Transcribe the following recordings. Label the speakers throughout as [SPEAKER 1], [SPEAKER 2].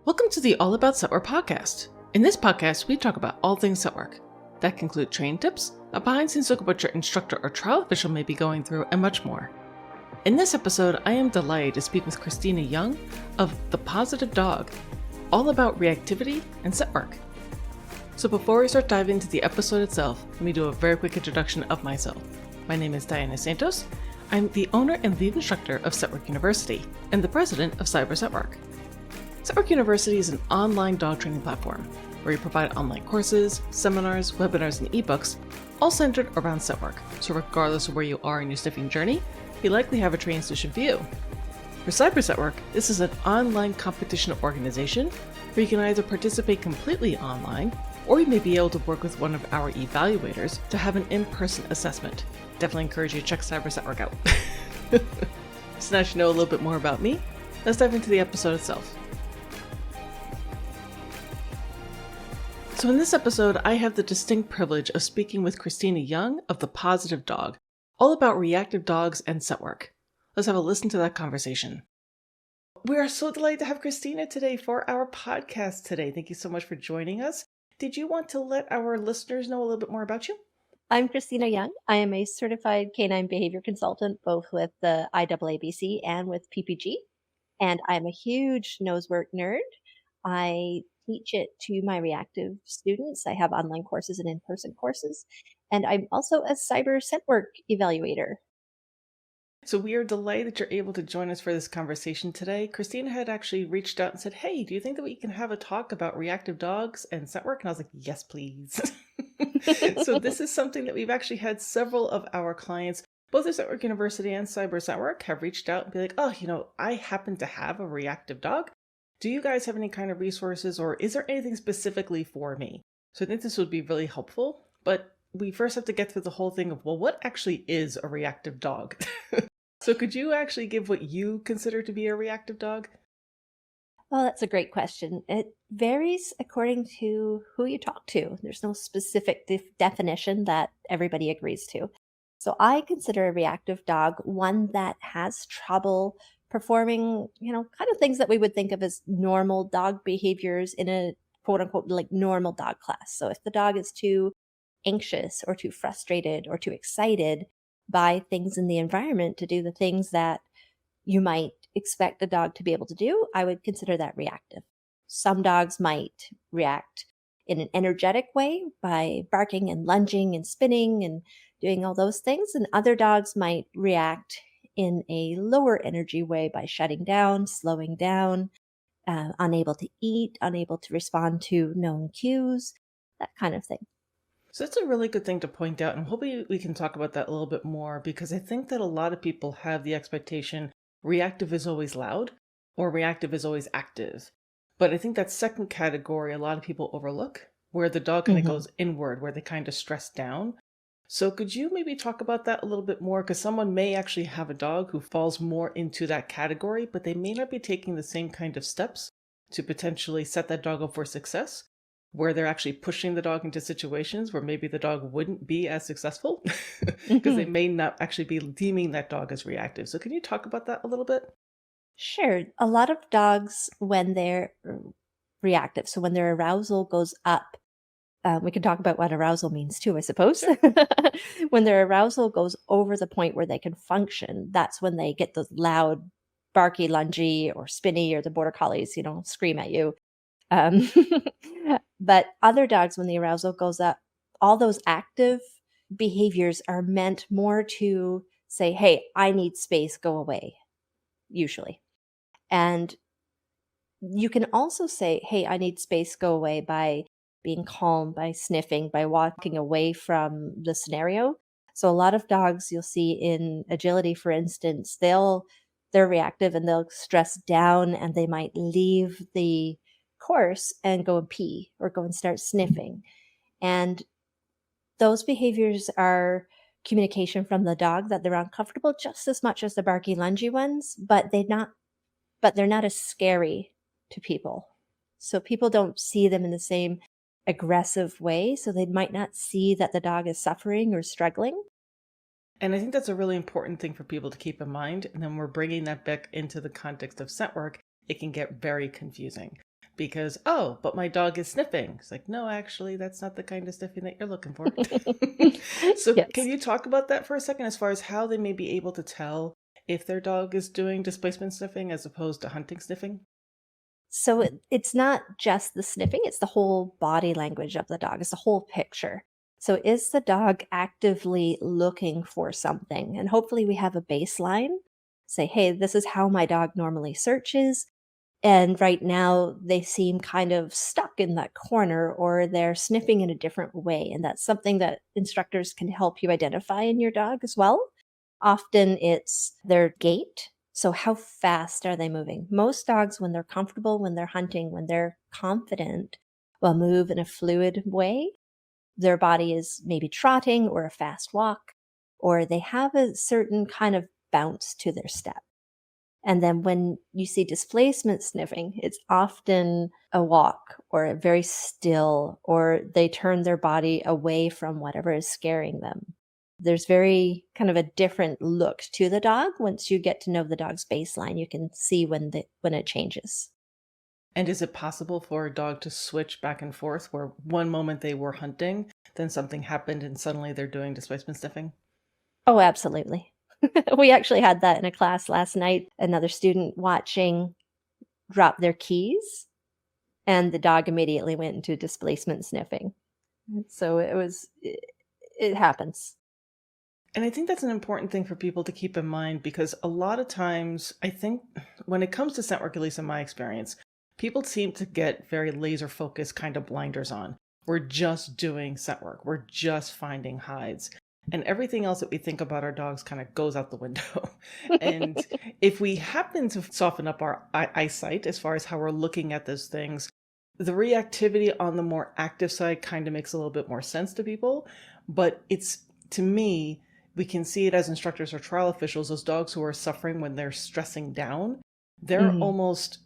[SPEAKER 1] Welcome to the All About Set Work podcast. In this podcast, we talk about all things set work. That can include training tips, a behind-the-scenes look at what your instructor or trial official may be going through, and much more. In this episode, I am delighted to speak with Christina Young of The Positive Dog, all about reactivity and set work. So before we start diving into the episode itself, let me do a very quick introduction of myself. My name is Diana Santos. I'm the owner and lead instructor of Set Work University and the president of Cyber Set Work. Set Work University is an online dog training platform where we provide online courses, seminars, webinars, and ebooks, all centered around set work. So regardless of where you are in your sniffing journey, you likely have a training solution for you. For Cyber Set Work, this is an online competition organization where you can either participate completely online, or you may be able to work with one of our evaluators to have an in-person assessment. Definitely encourage you to check Cyber Set Work out. So now that you know a little bit more about me, let's dive into the episode itself. So in this episode, I have the distinct privilege of speaking with Christina Young of The Positive Dog, all about reactive dogs and set work. Let's have a listen to that conversation. We are so delighted to have Christina today for our podcast today. Thank you so much for joining us. Did you want to let our listeners know a little bit more about you?
[SPEAKER 2] I'm Christina Young. I am a certified canine behavior consultant, both with the IAABC and with PPG. And I'm a huge nose work nerd. I teach it to my reactive students. I have online courses and in-person courses. And I'm also a cyber set work evaluator.
[SPEAKER 1] So we are delighted that you're able to join us for this conversation today. Christina had actually reached out and said, hey, do you think that we can have a talk about reactive dogs and set work? And I was like, yes, please. So this is something that we've actually had several of our clients, both at Set Work University and Cyber Set Work, have reached out and be like, oh, I happen to have a reactive dog. Do you guys have any kind of resources, or is there anything specifically for me? So I think this would be really helpful, but we first have to get through the whole thing of, well, what actually is a reactive dog? So could you actually give what you consider to be a reactive dog?
[SPEAKER 2] Well, that's a great question. It varies according to who you talk to. There's no specific definition that everybody agrees to. So I consider a reactive dog one that has trouble performing, kind of things that we would think of as normal dog behaviors in a quote unquote like normal dog class. So if the dog is too anxious or too frustrated or too excited by things in the environment to do the things that you might expect a dog to be able to do, I would consider that reactive. Some dogs might react in an energetic way by barking and lunging and spinning and doing all those things. And other dogs might react in a lower energy way by shutting down, slowing down, unable to eat, unable to respond to known cues, that kind of thing.
[SPEAKER 1] So that's a really good thing to point out, and hopefully we can talk about that a little bit more, because I think that a lot of people have the expectation reactive is always loud or reactive is always active. But I think that second category a lot of people overlook, where the dog kind of goes inward, where they kind of stress down. So could you maybe talk about that a little bit more? Because someone may actually have a dog who falls more into that category, but they may not be taking the same kind of steps to potentially set that dog up for success, where they're actually pushing the dog into situations where maybe the dog wouldn't be as successful because they may not actually be deeming that dog as reactive. So can you talk about that a little bit?
[SPEAKER 2] Sure. A lot of dogs, when they're reactive, so when their arousal goes up, we can talk about what arousal means too, I suppose.
[SPEAKER 1] Sure.
[SPEAKER 2] When their arousal goes over the point where they can function, that's when they get those loud, barky, lungy, or spinny, or the border collies, scream at you. But other dogs, when the arousal goes up, all those active behaviors are meant more to say, hey, I need space, go away, usually. And you can also say, hey, I need space, go away by being calm, by sniffing, by walking away from the scenario. So a lot of dogs you'll see in agility, for instance, they're reactive and they'll stress down and they might leave the course and go and pee or go and start sniffing. And those behaviors are communication from the dog that they're uncomfortable just as much as the barky, lungy ones, but they're not as scary to people. So people don't see them in the same aggressive way, so they might not see that the dog is suffering or struggling.
[SPEAKER 1] And I think that's a really important thing for people to keep in mind. And then we're bringing that back into the context of set work. It can get very confusing. because, oh, but my dog is sniffing. It's like, no, actually, that's not the kind of sniffing that you're looking for. So can
[SPEAKER 2] Yes.
[SPEAKER 1] you talk about that for a second as far as how they may be able to tell if their dog is doing displacement sniffing as opposed to hunting sniffing?
[SPEAKER 2] So it's not just the sniffing, it's the whole body language of the dog. It's the whole picture. So is the dog actively looking for something? And hopefully we have a baseline. Say, hey, this is how my dog normally searches. And right now they seem kind of stuck in that corner or they're sniffing in a different way. And that's something that instructors can help you identify in your dog as well. Often it's their gait. So, how fast are they moving? Most dogs, when they're comfortable, when they're hunting, when they're confident, will move in a fluid way. Their body is maybe trotting or a fast walk, or they have a certain kind of bounce to their step. And then when you see displacement sniffing, it's often a walk or a very still, or they turn their body away from whatever is scaring them. There's very kind of a different look to the dog. Once you get to know the dog's baseline, you can see when it changes.
[SPEAKER 1] And is it possible for a dog to switch back and forth where one moment they were hunting, then something happened and suddenly they're doing displacement sniffing?
[SPEAKER 2] Oh, absolutely. We actually had that in a class last night. Another student watching drop their keys, and the dog immediately went into displacement sniffing. So it happens.
[SPEAKER 1] And I think that's an important thing for people to keep in mind because a lot of times, I think when it comes to scent work, at least in my experience, people seem to get very laser focused kind of blinders on. We're just doing scent work, we're just finding hides. And everything else that we think about our dogs kind of goes out the window. And if we happen to soften up our eyesight as far as how we're looking at those things, the reactivity on the more active side kind of makes a little bit more sense to people. But it's, to me, we can see it as instructors or trial officials, those dogs who are suffering when they're stressing down, they're
[SPEAKER 2] Mhm,
[SPEAKER 1] almost,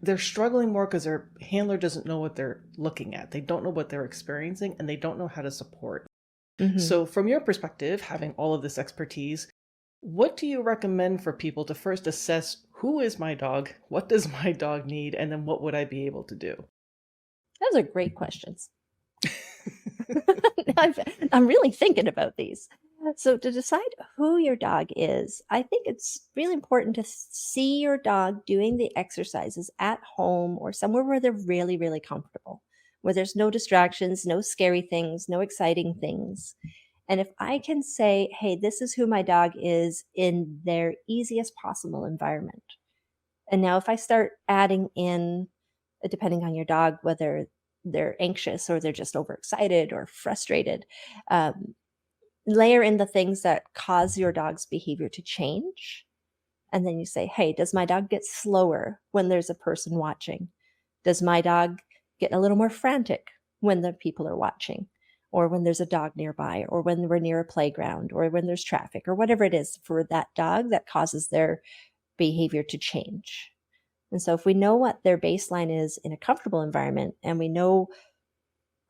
[SPEAKER 1] they're struggling more because their handler doesn't know what they're looking at. They don't know what they're experiencing and they don't know how to support.
[SPEAKER 2] mhm.
[SPEAKER 1] So from your perspective, having all of this expertise, what do you recommend for people to first assess who is my dog? What does my dog need? And then what would I be able to do?
[SPEAKER 2] Those are great questions. I've I'm really thinking about these. So to decide who your dog is, I think it's really important to see your dog doing the exercises at home or somewhere where they're really, really comfortable, where there's no distractions, no scary things, no exciting things. And if I can say, hey, this is who my dog is in their easiest possible environment. And now if I start adding in, depending on your dog, whether they're anxious or they're just overexcited or frustrated, um, layer in the things that cause your dog's behavior to change. And then you say, hey, does my dog get slower when there's a person watching? Does my dog get a little more frantic when the people are watching? Or when there's a dog nearby, or when we're near a playground, or when there's traffic, or whatever it is for that dog that causes their behavior to change. And so, if we know what their baseline is in a comfortable environment and we know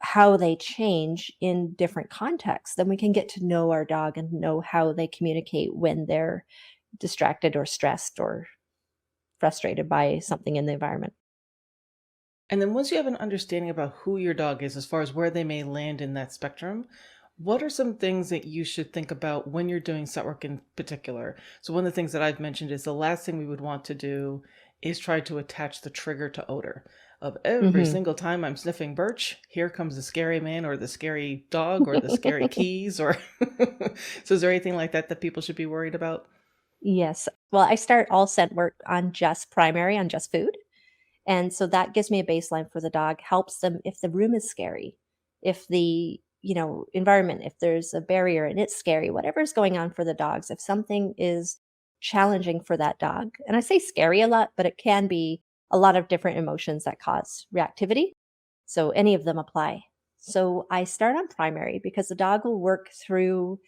[SPEAKER 2] how they change in different contexts, then we can get to know our dog and know how they communicate when they're distracted or stressed or frustrated by something in the environment.
[SPEAKER 1] And then once you have an understanding about who your dog is, as far as where they may land in that spectrum, what are some things that you should think about when you're doing set work in particular? So one of the things that I've mentioned is the last thing we would want to do is try to attach the trigger to odor. Of every
[SPEAKER 2] Mhm.
[SPEAKER 1] single time I'm sniffing birch, here comes the scary man or the scary dog or the scary keys or so is there anything like that that people should be worried about?
[SPEAKER 2] Yes. Well, I start all scent work on just primary, on just food. And so that gives me a baseline for the dog, helps them if the room is scary, if the, environment, if there's a barrier and it's scary, whatever's going on for the dogs, if something is challenging for that dog. And I say scary a lot, but it can be a lot of different emotions that cause reactivity. So any of them apply. So I start on primary because the dog will work through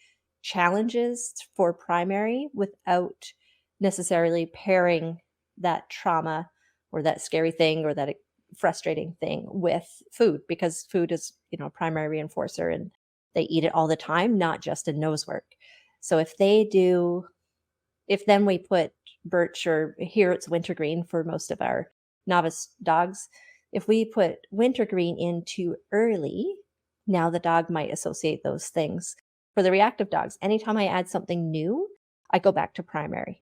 [SPEAKER 2] challenges for primary without necessarily pairing that trauma or that scary thing or that frustrating thing with food because food is, a primary reinforcer and they eat it all the time, not just in nose work. So if then we put birch or here it's wintergreen for most of our novice dogs, if we put wintergreen in too early, now the dog might associate those things. For the reactive dogs, anytime I add something new, I go back to primary.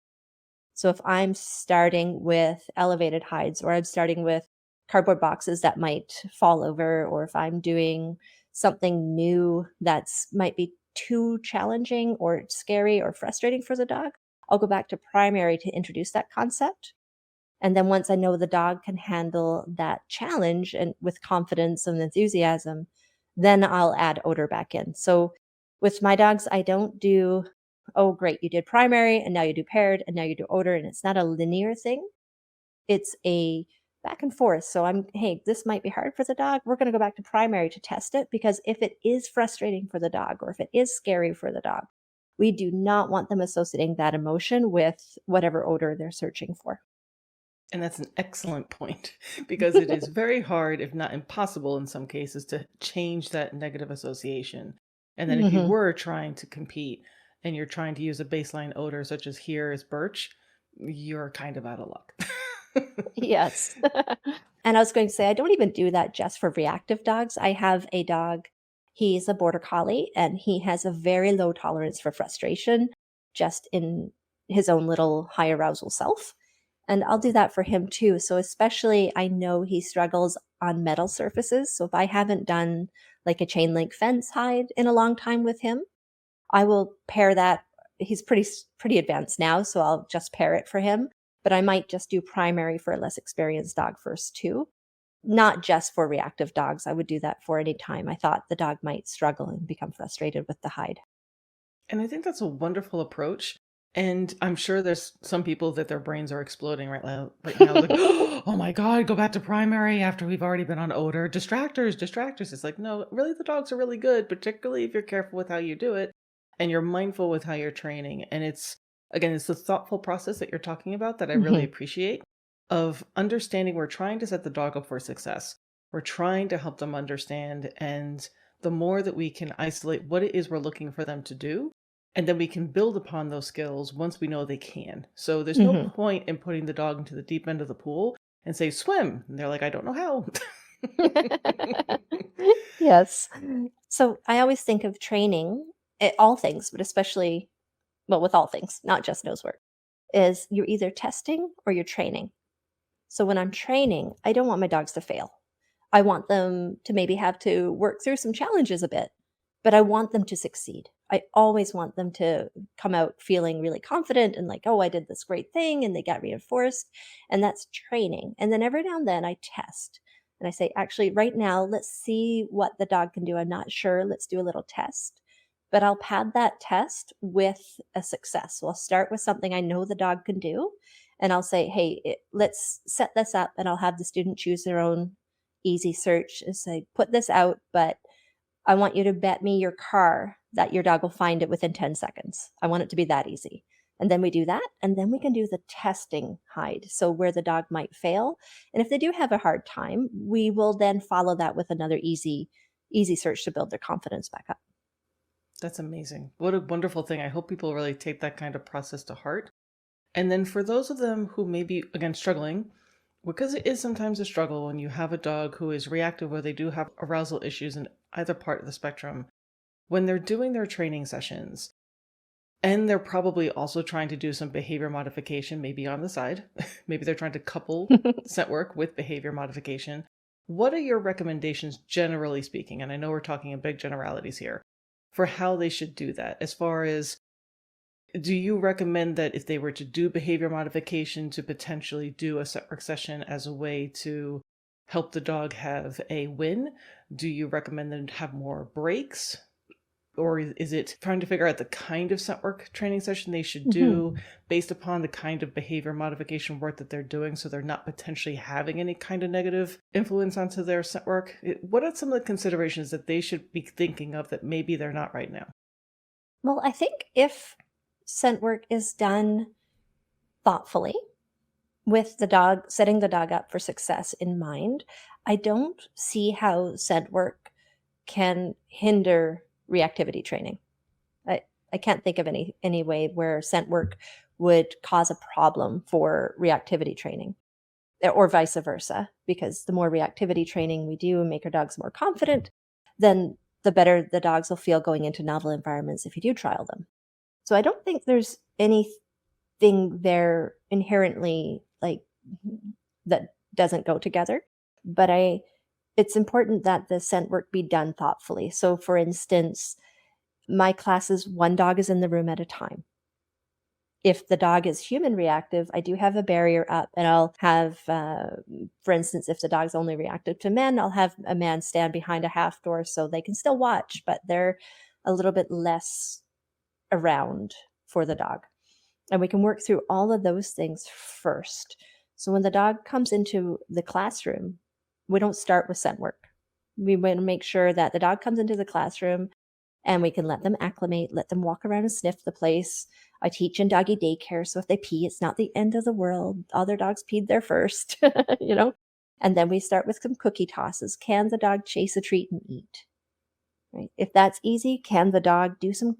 [SPEAKER 2] So if I'm starting with elevated hides, or I'm starting with cardboard boxes that might fall over, or if I'm doing something new that's might be too challenging or scary or frustrating for the dog, I'll go back to primary to introduce that concept. And then once I know the dog can handle that challenge and with confidence and enthusiasm, then I'll add odor back in. So with my dogs, I don't do, oh, great, you did primary and now you do paired and now you do odor. And it's not a linear thing. It's a back and forth. So hey, this might be hard for the dog. We're going to go back to primary to test it, because if it is frustrating for the dog or if it is scary for the dog, we do not want them associating that emotion with whatever odor they're searching for.
[SPEAKER 1] And that's an excellent point, because it is very hard, if not impossible in some cases, to change that negative association. And then if you were trying to compete and you're trying to use a baseline odor such as here is birch, you're kind of out of luck.
[SPEAKER 2] Yes. And I was going to say, I don't even do that just for reactive dogs. I have a dog, he's a border collie, and he has a very low tolerance for frustration just in his own little high arousal self. And I'll do that for him too. So especially I know he struggles on metal surfaces. So if I haven't done like a chain link fence hide in a long time with him, I will pair that. He's pretty advanced now, so I'll just pair it for him. But I might just do primary for a less experienced dog first too. Not just for reactive dogs. I would do that for any time I thought the dog might struggle and become frustrated with the hide.
[SPEAKER 1] And I think that's a wonderful approach. And I'm sure there's some people that their brains are exploding right now. Like, oh my God, go back to primary after we've already been on odor. Distractors. It's like, no, really, the dogs are really good, particularly if you're careful with how you do it and you're mindful with how you're training. And it's the thoughtful process that you're talking about that I really appreciate, of understanding we're trying to set the dog up for success. We're trying to help them understand. And the more that we can isolate what it is we're looking for them to do, and then we can build upon those skills once we know they can. So there's no point in putting the dog into the deep end of the pool and say, swim. And they're like, I don't know how.
[SPEAKER 2] Yes. So I always think of training, all things, but especially, well, with all things, not just nose work, is you're either testing or you're training. So when I'm training, I don't want my dogs to fail. I want them to maybe have to work through some challenges a bit, but I want them to succeed. I always want them to come out feeling really confident and like, oh, I did this great thing, and they got reinforced. And that's training. And then every now and then I test and I say, actually, right now, let's see what the dog can do. I'm not sure. Let's do a little test. But I'll pad that test with a success. So I'll start with something I know the dog can do. And I'll say, hey, let's set this up, and I'll have the student choose their own easy search and say, put this out, but I want you to bet me your car that your dog will find it within 10 seconds. I want it to be that easy. And then we do that, and then we can do the testing hide. So where the dog might fail. And if they do have a hard time, we will then follow that with another easy search to build their confidence back up.
[SPEAKER 1] That's amazing. What a wonderful thing. I hope people really take that kind of process to heart. And then for those of them who may be, again, struggling, because it is sometimes a struggle when you have a dog who is reactive or they do have arousal issues in either part of the spectrum, when they're doing their training sessions, and they're probably also trying to do some behavior modification, maybe on the side, maybe they're trying to couple scent work with behavior modification. What are your recommendations, generally speaking? And I know we're talking in big generalities here, for how they should do that. As far as, do you recommend that if they were to do behavior modification, to potentially do a scent work session as a way to help the dog have a win? Do you recommend them to have more breaks? Or is it trying to figure out the kind of scent work training session they should do based upon the kind of behavior modification work that they're doing, so they're not potentially having any kind of negative influence onto their scent work? What are some of the considerations that they should be thinking of that maybe they're not right now?
[SPEAKER 2] Well, I think if scent work is done thoughtfully with the dog, setting the dog up for success in mind, I don't see how scent work can hinder reactivity training. I can't think of any way where scent work would cause a problem for reactivity training. or vice versa, because the more reactivity training we do and make our dogs more confident, then the better the dogs will feel going into novel environments if you do trial them. So I don't think there's anything there inherently like that doesn't go together, but it's important that the scent work be done thoughtfully. So for instance, my classes, one dog is in the room at a time. If the dog is human reactive, I do have a barrier up, and I'll have, for instance, if the dog's only reactive to men, I'll have a man stand behind a half door so they can still watch, but they're a little bit less around for the dog. And we can work through all of those things first. So when the dog comes into the classroom, we don't start with scent work. We want to make sure that the dog comes into the classroom and we can let them acclimate, let them walk around and sniff the place. I teach in doggy daycare, so if they pee, it's not the end of the world. Other dogs peed there first, you know? And then we start with some cookie tosses. Can the dog chase a treat and eat? Right? If that's easy, can the dog do some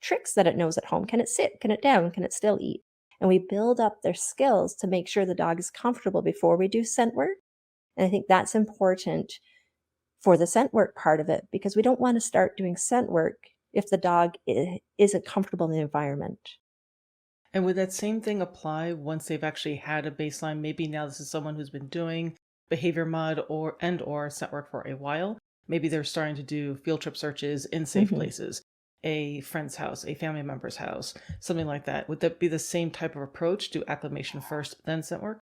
[SPEAKER 2] tricks that it knows at home? Can it sit? Can it down? Can it still eat? And we build up their skills to make sure the dog is comfortable before we do scent work. And I think that's important for the scent work part of it, because we don't want to start doing scent work if the dog isn't comfortable in the environment.
[SPEAKER 1] And would that same thing apply once they've actually had a baseline? Maybe now this is someone who's been doing behavior mod or scent work for a while. Maybe they're starting to do field trip searches in safe places, a friend's house, a family member's house, something like that. Would that be the same type of approach? Do acclimation first, then scent work?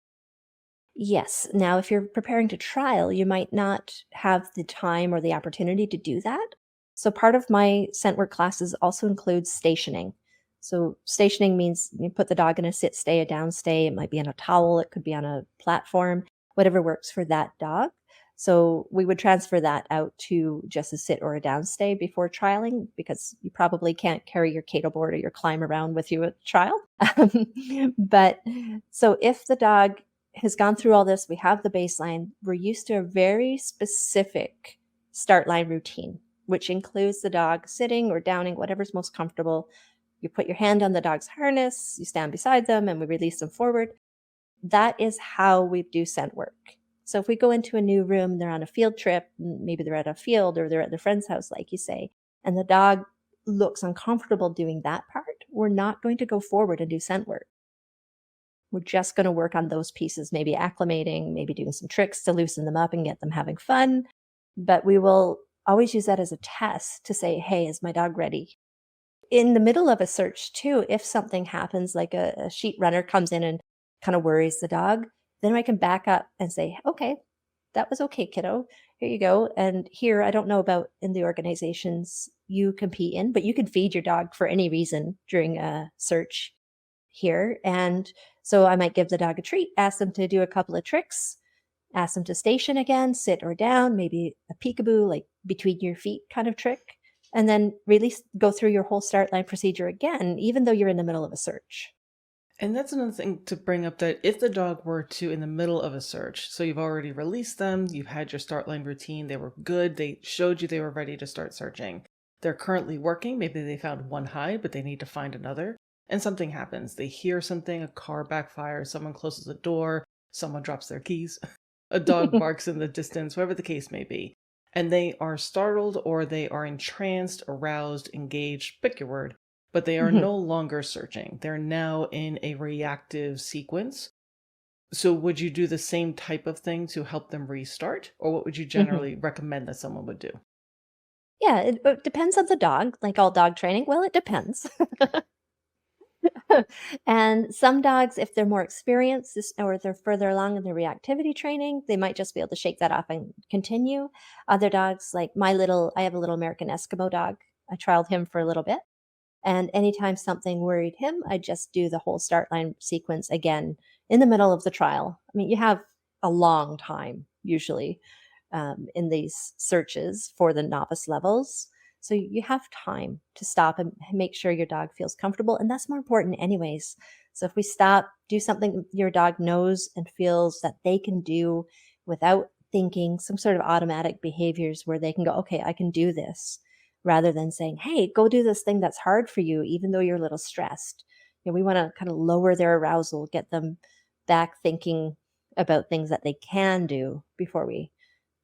[SPEAKER 2] Yes. Now, if you're preparing to trial, you might not have the time or the opportunity to do that. So part of my scent work classes also includes stationing. So stationing means you put the dog in a sit stay, a down stay. It might be on a towel. It could be on a platform, whatever works for that dog. So we would transfer that out to just a sit or a down stay before trialing, because you probably can't carry your cato board or your climb around with you at trial. But so if the dog has gone through all this, we have the baseline, we're used to a very specific start line routine, which includes the dog sitting or downing, whatever's most comfortable. You put your hand on the dog's harness, you stand beside them, and we release them forward. That is how we do scent work. So if we go into a new room, they're on a field trip, maybe they're at a field or they're at their friend's house, like you say, and the dog looks uncomfortable doing that part, we're not going to go forward and do scent work. We're just going to work on those pieces, maybe acclimating, maybe doing some tricks to loosen them up and get them having fun. But we will always use that as a test to say, hey, is my dog ready? In the middle of a search too, if something happens, like a sheet runner comes in and kind of worries the dog, then I can back up and say, okay, that was okay, kiddo. Here you go. And here, I don't know about in the organizations you compete in, but you can feed your dog for any reason during a search here. And so I might give the dog a treat, ask them to do a couple of tricks, ask them to station again, sit or down, maybe a peekaboo, like between your feet kind of trick, and then release, go through your whole start line procedure again, even though you're in the middle of a search.
[SPEAKER 1] And that's another thing to bring up, that if the dog were to, in the middle of a search, so you've already released them, you've had your start line routine, they were good, they showed you they were ready to start searching. They're currently working, maybe they found one hide, but they need to find another. And something happens. They hear something, a car backfires, someone closes a door, someone drops their keys, a dog barks in the distance, whatever the case may be. And they are startled, or they are entranced, aroused, engaged, pick your word, but they are no longer searching. They're now in a reactive sequence. So would you do the same type of thing to help them restart? Or what would you generally recommend that someone would do?
[SPEAKER 2] Yeah, it depends on the dog, like all dog training. Well, it depends. And some dogs, if they're more experienced or they're further along in their reactivity training, they might just be able to shake that off and continue. Other dogs, like I have a little American Eskimo dog. I trialed him for a little bit. And anytime something worried him, I just do the whole start line sequence again in the middle of the trial. I mean, you have a long time usually in these searches for the novice levels. So you have time to stop and make sure your dog feels comfortable. And that's more important, anyways. So if we stop, do something your dog knows and feels that they can do without thinking, some sort of automatic behaviors where they can go, okay, I can do this, rather than saying, hey, go do this thing that's hard for you, even though you're a little stressed. We want to kind of lower their arousal, get them back thinking about things that they can do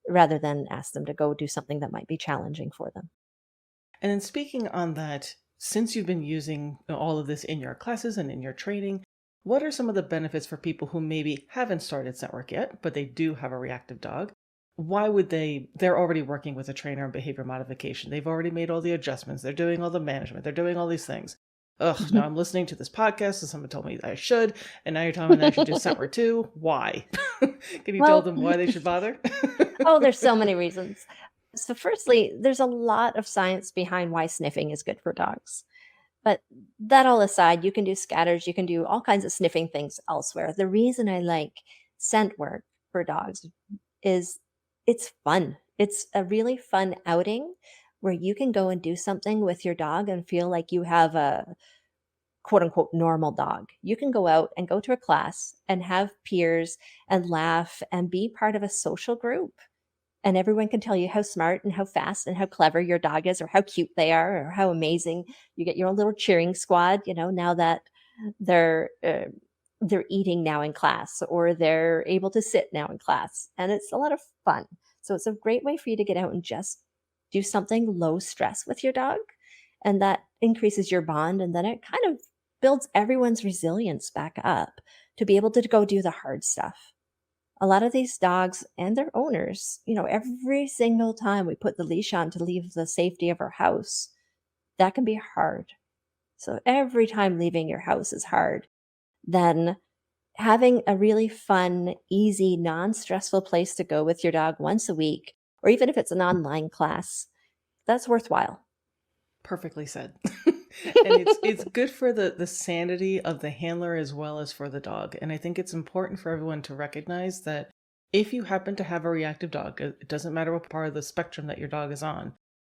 [SPEAKER 2] rather than ask them to go do something that might be challenging for them.
[SPEAKER 1] And then speaking on that, since you've been using all of this in your classes and in your training, what are some of the benefits for people who maybe haven't started scent work yet, but they do have a reactive dog? Why would they're already working with a trainer in behavior modification. They've already made all the adjustments. They're doing all the management. They're doing all these things. Ugh, now I'm listening to this podcast and someone told me I should, and now you're telling me that I should do scent work too. Why? Can you tell
[SPEAKER 2] Well,
[SPEAKER 1] them why they should bother?
[SPEAKER 2] oh, there's so many reasons. So, firstly, there's a lot of science behind why sniffing is good for dogs. But that all aside, you can do scatters, you can do all kinds of sniffing things elsewhere. The reason I like scent work for dogs is it's fun. It's a really fun outing where you can go and do something with your dog and feel like you have a quote unquote normal dog. You can go out and go to a class and have peers and laugh and be part of a social group. And everyone can tell you how smart and how fast and how clever your dog is, or how cute they are, or how amazing. You get your own little cheering squad, now that they're they're eating now in class, or they're able to sit now in class, and it's a lot of fun. So it's a great way for you to get out and just do something low stress with your dog, and that increases your bond, and then it kind of builds everyone's resilience back up to be able to go do the hard stuff. A lot of these dogs and their owners, every single time we put the leash on to leave the safety of our house, that can be hard. So every time leaving your house is hard. Then having a really fun, easy, non-stressful place to go with your dog once a week, or even if it's an online class, that's worthwhile.
[SPEAKER 1] Perfectly said. And it's good for the sanity of the handler as well as for the dog. And I think it's important for everyone to recognize that if you happen to have a reactive dog, it doesn't matter what part of the spectrum that your dog is on,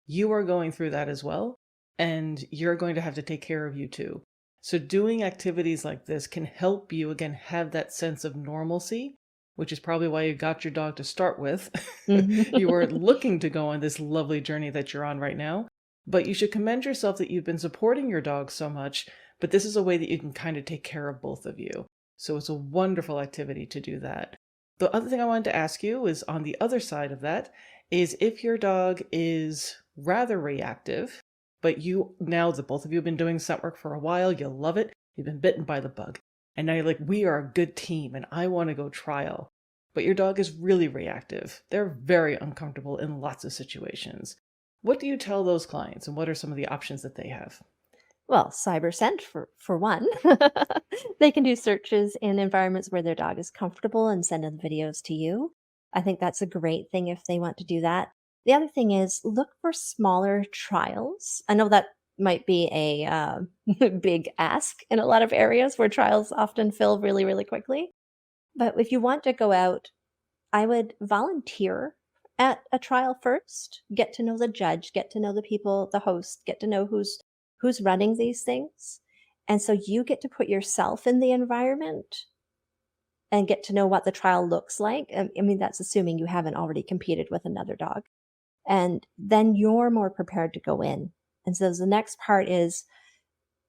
[SPEAKER 1] you are going through that as well, and you're going to have to take care of you too. So doing activities like this can help you, again, have that sense of normalcy, which is probably why you got your dog to start with. You were looking to go on this lovely journey that you're on right now. But you should commend yourself that you've been supporting your dog so much, but this is a way that you can kind of take care of both of you. So it's a wonderful activity to do that. The other thing I wanted to ask you is on the other side of that is if your dog is rather reactive, but now that both of you have been doing scent work for a while, you love it, you've been bitten by the bug, and now you're like, we are a good team and I want to go trial. But your dog is really reactive. They're very uncomfortable in lots of situations. What do you tell those clients, and what are some of the options that they have?
[SPEAKER 2] Well, CyberScent for one. They can do searches in environments where their dog is comfortable and send in videos to you. I think that's a great thing if they want to do that. The other thing is look for smaller trials. I know that might be a big ask in a lot of areas where trials often fill really, really quickly. But if you want to go out, I would volunteer at a trial first, get to know the judge, get to know the people, the host, get to know who's running these things. And so you get to put yourself in the environment and get to know what the trial looks like. I mean, that's assuming you haven't already competed with another dog. And then you're more prepared to go in. And so the next part is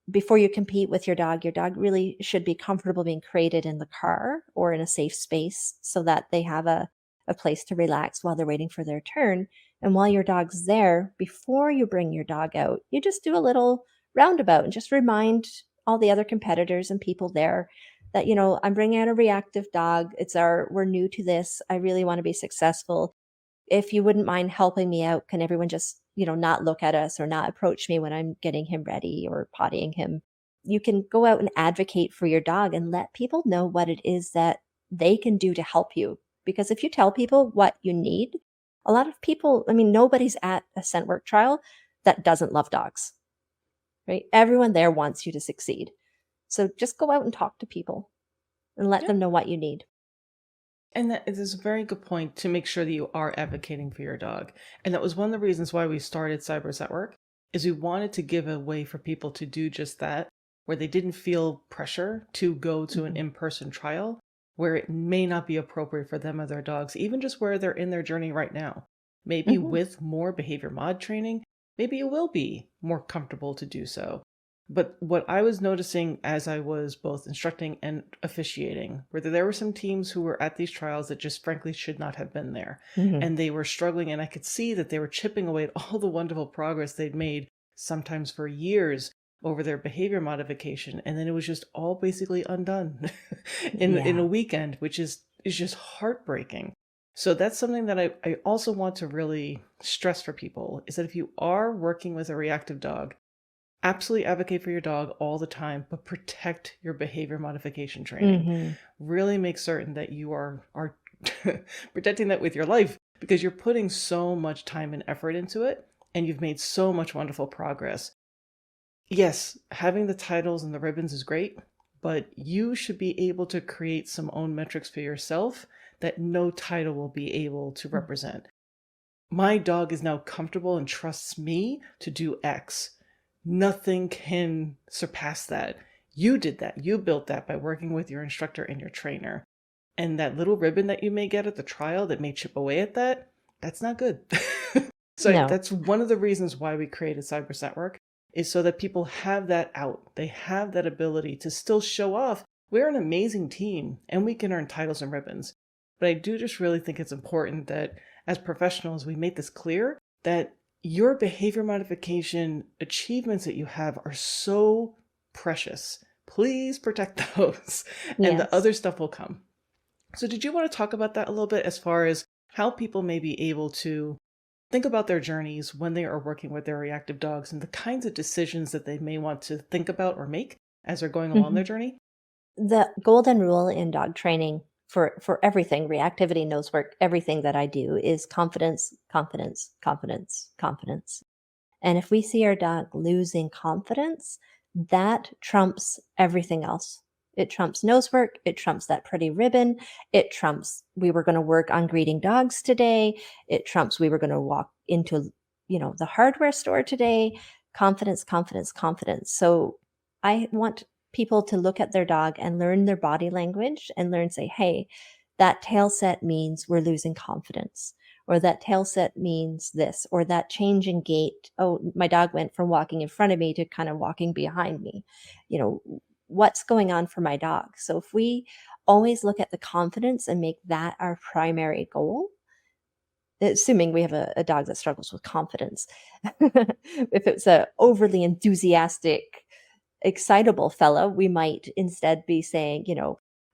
[SPEAKER 2] before you compete with your dog really should be comfortable being crated in the car or in a safe space so that they have a place to relax while they're waiting for their turn. And while your dog's there, before you bring your dog out, you just do a little roundabout and just remind all the other competitors and people there that, I'm bringing out a reactive dog. We're new to this. I really want to be successful. If you wouldn't mind helping me out, can everyone just, not look at us or not approach me when I'm getting him ready or pottying him? You can go out and advocate for your dog and let people know what it is that they can do to help you. Because if you tell people what you need, a lot of people, nobody's at a scent work trial that doesn't love dogs, right? Everyone there wants you to succeed. So just go out and talk to people and let them know what you need.
[SPEAKER 1] And that is a very good point to make sure that you are advocating for your dog. And that was one of the reasons why we started Cyber Scent Work, is we wanted to give a way for people to do just that, where they didn't feel pressure to go to an in-person trial, where it may not be appropriate for them or their dogs, even just where they're in their journey right now. Maybe with more behavior mod training, maybe it will be more comfortable to do so. But what I was noticing as I was both instructing and officiating, were that there were some teams who were at these trials that just frankly should not have been there.
[SPEAKER 2] Mhm.
[SPEAKER 1] And they were struggling, and I could see that they were chipping away at all the wonderful progress they'd made, sometimes for years, over their behavior modification. And then it was just all basically undone in a
[SPEAKER 2] Yeah.
[SPEAKER 1] weekend, which is just heartbreaking. So that's something that I also want to really stress for people, is that if you are working with a reactive dog, absolutely advocate for your dog all the time, but protect your behavior modification training.
[SPEAKER 2] Mhm.
[SPEAKER 1] Really make certain that you are protecting that with your life, because you're putting so much time and effort into it, and you've made so much wonderful progress. Yes, having the titles and the ribbons is great, but you should be able to create some own metrics for yourself that no title will be able to represent. My dog is now comfortable and trusts me to do X. Nothing can surpass that. You did that. You built that by working with your instructor and your trainer. And that little ribbon that you may get at the trial that may chip away at that, that's not good. So
[SPEAKER 2] No.
[SPEAKER 1] that's one of the reasons why we created Cyber Work, is so that people have that out. They have that ability to still show off. We're an amazing team and we can earn titles and ribbons. But I do just really think it's important that as professionals, we make this clear that your behavior modification achievements that you have are so precious. Please protect those, and the
[SPEAKER 2] Yes.
[SPEAKER 1] other stuff will come. So did you want to talk about that a little bit, as far as how people may be able to think about their journeys when they are working with their reactive dogs, and the kinds of decisions that they may want to think about or make as they're going along their
[SPEAKER 2] Mhm.
[SPEAKER 1] journey?
[SPEAKER 2] The golden rule in dog training for everything, reactivity, nose work, everything that I do is confidence, confidence, confidence, confidence. And if we see our dog losing confidence, that trumps everything else. It trumps nose work. It trumps that pretty ribbon. It trumps we were going to work on greeting dogs today. It trumps we were going to walk into, the hardware store today. Confidence, confidence, confidence. So I want people to look at their dog and learn their body language and learn, say, hey, that tail set means we're losing confidence, or that tail set means this, or that change in gait. Oh, my dog went from walking in front of me to kind of walking behind me. What's going on for my dog? So if we always look at the confidence and make that our primary goal, assuming we have a dog that struggles with confidence, if it's a overly enthusiastic, excitable fella, we might instead be saying,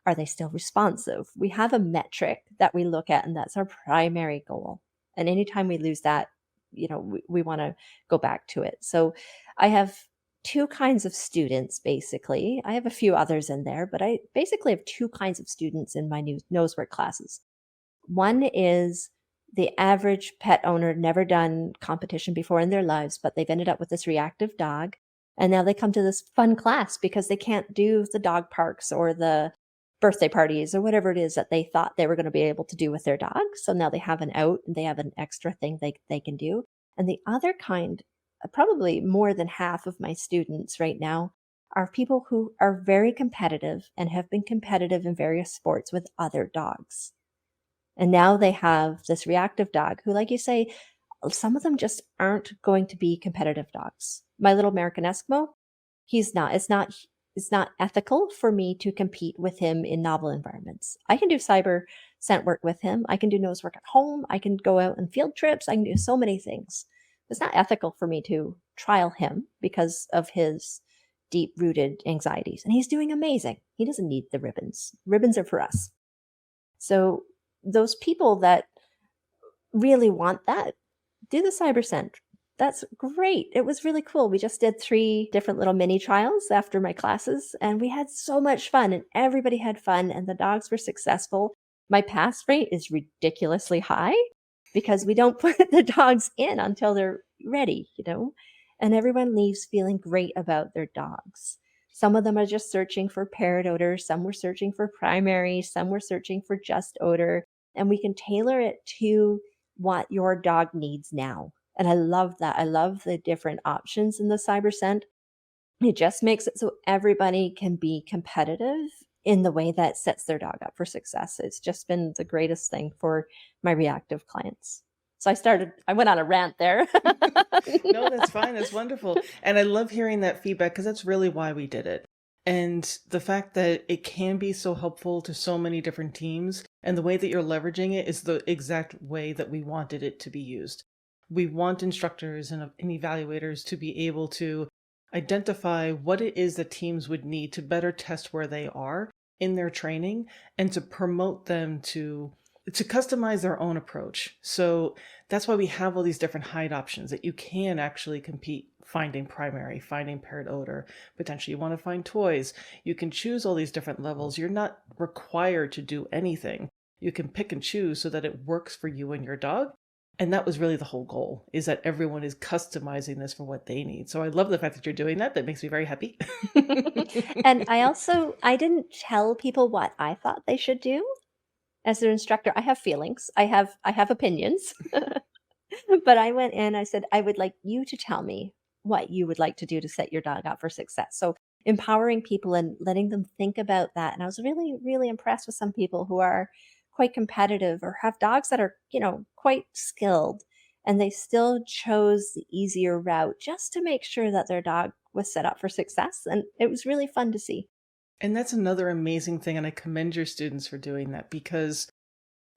[SPEAKER 2] are they still responsive? We have a metric that we look at, and that's our primary goal. And anytime we lose that, we want to go back to it. So I have two kinds of students, basically. I have a few others in there, but I basically have two kinds of students in my new nosework classes. One is the average pet owner, never done competition before in their lives, but they've ended up with this reactive dog. And now they come to this fun class because they can't do the dog parks or the birthday parties or whatever it is that they thought they were going to be able to do with their dog. So now they have an out and they have an extra thing they can do. And the other kind, probably more than half of my students right now, are people who are very competitive and have been competitive in various sports with other dogs. And now they have this reactive dog who, like you say, some of them just aren't going to be competitive dogs. My little American Eskimo, he's not. It's not ethical for me to compete with him in novel environments. I can do cyber scent work with him. I can do nose work at home. I can go out on field trips. I can do so many things. It's not ethical for me to trial him because of his deep rooted anxieties. And he's doing amazing. He doesn't need the ribbons. Ribbons are for us. So those people that really want that, do the cyber scent. That's great. It was really cool. We just did 3 different little mini trials after my classes, and we had so much fun, and everybody had fun, and the dogs were successful. My pass rate is ridiculously high because we don't put the dogs in until they're ready, and everyone leaves feeling great about their dogs. Some of them are just searching for paired odor, some were searching for primary, some were searching for just odor, and we can tailor it to what your dog needs now. And I love that. I love the different options in the cyber scent. It just makes it so everybody can be competitive in the way that sets their dog up for success. It's just been the greatest thing for my reactive clients. So I went on a rant there.
[SPEAKER 1] No, that's fine. That's wonderful. And I love hearing that feedback because that's really why we did it. And the fact that it can be so helpful to so many different teams and the way that you're leveraging it is the exact way that we wanted it to be used. We want instructors and evaluators to be able to identify what it is that teams would need to better test where they are in their training and to promote them to customize their own approach. So that's why we have all these different hide options that you can actually compete finding primary, finding paired odor. Potentially you want to find toys. You can choose all these different levels. You're not required to do anything. You can pick and choose so that it works for you and your dog. And that was really the whole goal, is that everyone is customizing this for what they need. So I love the fact that you're doing that. That makes me very happy.
[SPEAKER 2] And I didn't tell people what I thought they should do. As their instructor, I have feelings. I have opinions. But I went in, I said, I would like you to tell me what you would like to do to set your dog up for success. So empowering people and letting them think about that. And I was really, really impressed with some people who are quite competitive or have dogs that are, quite skilled. And they still chose the easier route just to make sure that their dog was set up for success. And it was really fun to see.
[SPEAKER 1] And that's another amazing thing. And I commend your students for doing that because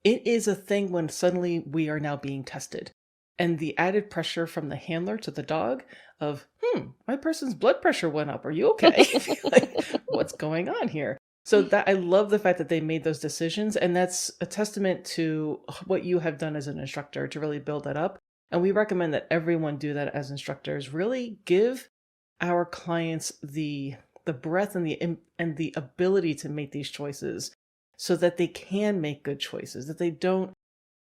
[SPEAKER 1] it is a thing when suddenly we are now being tested. And the added pressure from the handler to the dog of, my person's blood pressure went up. Are you okay? Like, what's going on here? So that I love the fact that they made those decisions. And that's a testament to what you have done as an instructor to really build that up. And we recommend that everyone do that as instructors. Really give our clients the breadth and the ability to make these choices so that they can make good choices, that they don't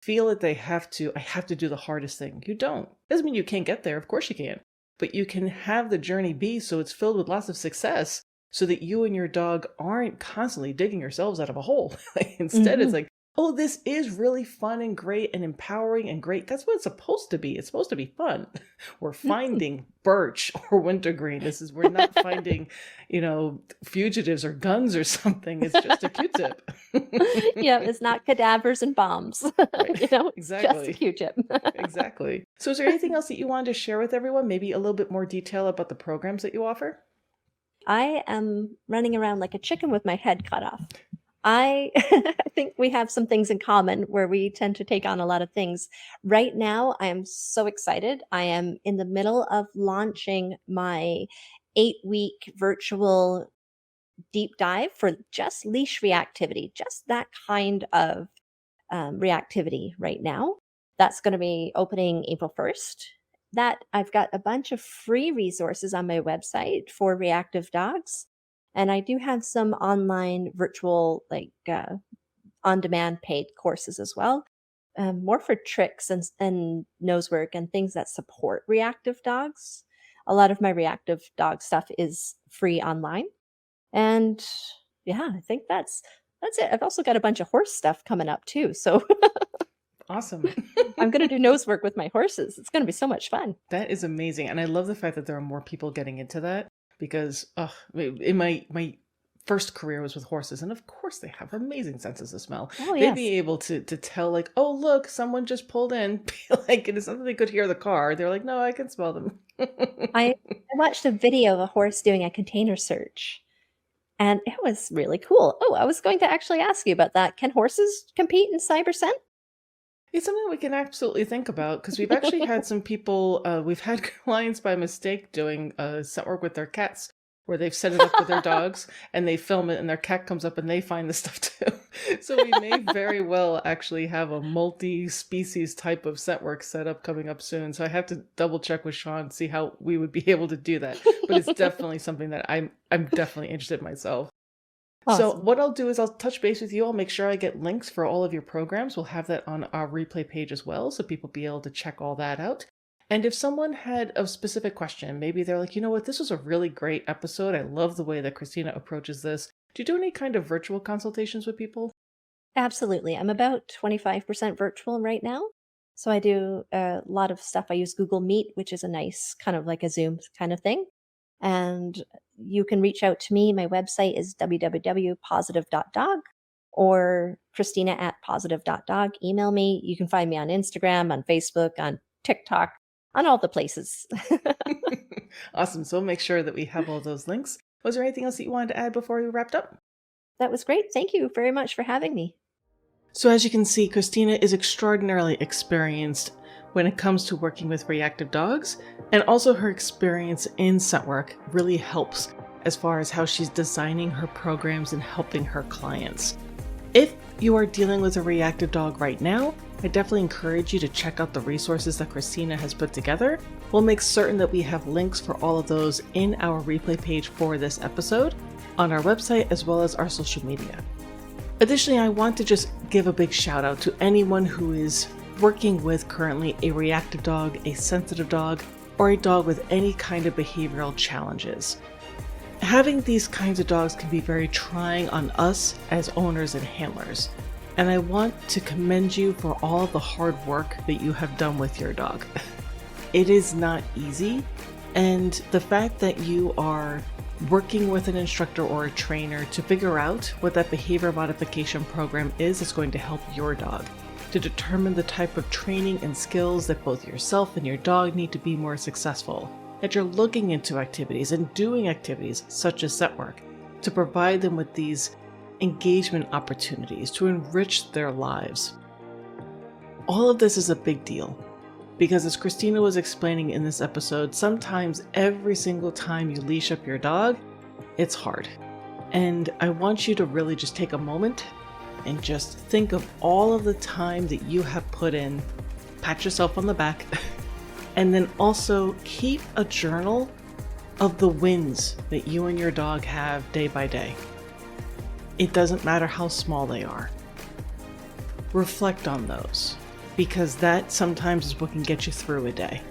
[SPEAKER 1] feel that I have to do the hardest thing. You don't. Doesn't mean you can't get there. Of course you can. But you can have the journey be so it's filled with lots of success so that you and your dog aren't constantly digging yourselves out of a hole. Instead, It's like, oh, this is really fun and great and empowering and great. That's what it's supposed to be. It's supposed to be fun. We're finding birch or wintergreen. We're not finding, fugitives or guns or something. It's just a Q-tip.
[SPEAKER 2] Yeah, it's not cadavers and bombs.
[SPEAKER 1] Right. Exactly.
[SPEAKER 2] Just a Q-tip.
[SPEAKER 1] Exactly. So is there anything else that you wanted to share with everyone? Maybe a little bit more detail about the programs that you offer?
[SPEAKER 2] I am running around like a chicken with my head cut off. I I think we have some things in common where we tend to take on a lot of things. Right now, I am so excited. I am in the middle of launching my 8-week virtual deep dive for just leash reactivity, just that kind of reactivity right now. That's going to be opening April 1st. That I've got a bunch of free resources on my website for reactive dogs. And I do have some online virtual, on demand paid courses as well, more for tricks and nose work and things that support reactive dogs. A lot of my reactive dog stuff is free online. And yeah, I think that's it. I've also got a bunch of horse stuff coming up too. So
[SPEAKER 1] Awesome.
[SPEAKER 2] I'm going to do nose work with my horses. It's going to be so much fun.
[SPEAKER 1] That is amazing. And I love the fact that there are more people getting into that because in my first career was with horses. And of course they have amazing senses of smell.
[SPEAKER 2] Oh,
[SPEAKER 1] They'd
[SPEAKER 2] yes.
[SPEAKER 1] be able to tell like, oh, look, someone just pulled in. Like, it's not that they could hear the car. They're like, no, I can smell them.
[SPEAKER 2] I watched a video of a horse doing a container search. And it was really cool. Oh, I was going to actually ask you about that. Can horses compete in cyber scent?
[SPEAKER 1] It's something we can absolutely think about because we've actually had some people, we've had clients by mistake doing scent work with their cats where they've set it up with their dogs and they film it and their cat comes up and they find the stuff too. So we may very well actually have a multi-species type of scent work set up coming up soon. So I have to double check with Sean, see how we would be able to do that. But it's definitely something that I'm definitely interested in myself. So
[SPEAKER 2] Awesome.
[SPEAKER 1] what I'll do is I'll touch base with you. I'll make sure I get links for all of your programs. We'll have that on our replay page as well, so people be able to check all that out. And if someone had a specific question, maybe they're like, you know what, this was a really great episode. I love the way that Christina approaches this. Do you do any kind of virtual consultations with people?
[SPEAKER 2] Absolutely. I'm about 25% virtual right now. So I do a lot of stuff. I use Google Meet, which is a nice kind of like a Zoom kind of thing. And you can reach out to me. My website is www.positive.dog, or Christina@positive.dog. Email me. You can find me on Instagram, on Facebook, on TikTok, on all the places.
[SPEAKER 1] Awesome. So we'll make sure that we have all those links. Was there anything else that you wanted to add before we wrapped up?
[SPEAKER 2] That was great. Thank you very much for having me.
[SPEAKER 1] So as you can see, Christina is extraordinarily experienced when it comes to working with reactive dogs, and also her experience in scent work really helps as far as how she's designing her programs and helping her clients. If you are dealing with a reactive dog right now, I definitely encourage you to check out the resources that Christina has put together. We'll make certain that we have links for all of those in our replay page for this episode, on our website, as well as our social media. Additionally, I want to just give a big shout out to anyone who is working with currently a reactive dog, a sensitive dog, or a dog with any kind of behavioral challenges. Having these kinds of dogs can be very trying on us as owners and handlers, and I want to commend you for all the hard work that you have done with your dog. It is not easy, and the fact that you are working with an instructor or a trainer to figure out what that behavior modification program is that's going to help your dog, to determine the type of training and skills that both yourself and your dog need to be more successful, that you're looking into activities and doing activities such as scent work to provide them with these engagement opportunities to enrich their lives. All of this is a big deal because, as Christina was explaining in this episode, sometimes every single time you leash up your dog, it's hard. And I want you to really just take a moment and just think of all of the time that you have put in, pat yourself on the back, and then also keep a journal of the wins that you and your dog have day by day. It doesn't matter how small they are. Reflect on those, because that sometimes is what can get you through a day.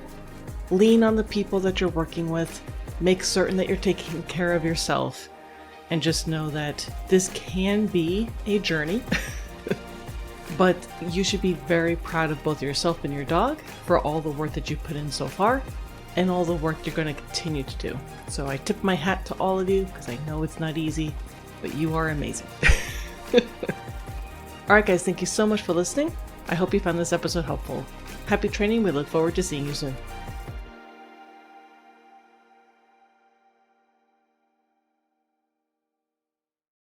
[SPEAKER 1] Lean on the people that you're working with, make certain that you're taking care of yourself, and just know that this can be a journey, but you should be very proud of both yourself and your dog for all the work that you put in so far and all the work you're going to continue to do. So I tip my hat to all of you because I know it's not easy, but you are amazing. Alright guys, thank you so much for listening. I hope you found this episode helpful. Happy training. We look forward to seeing you soon.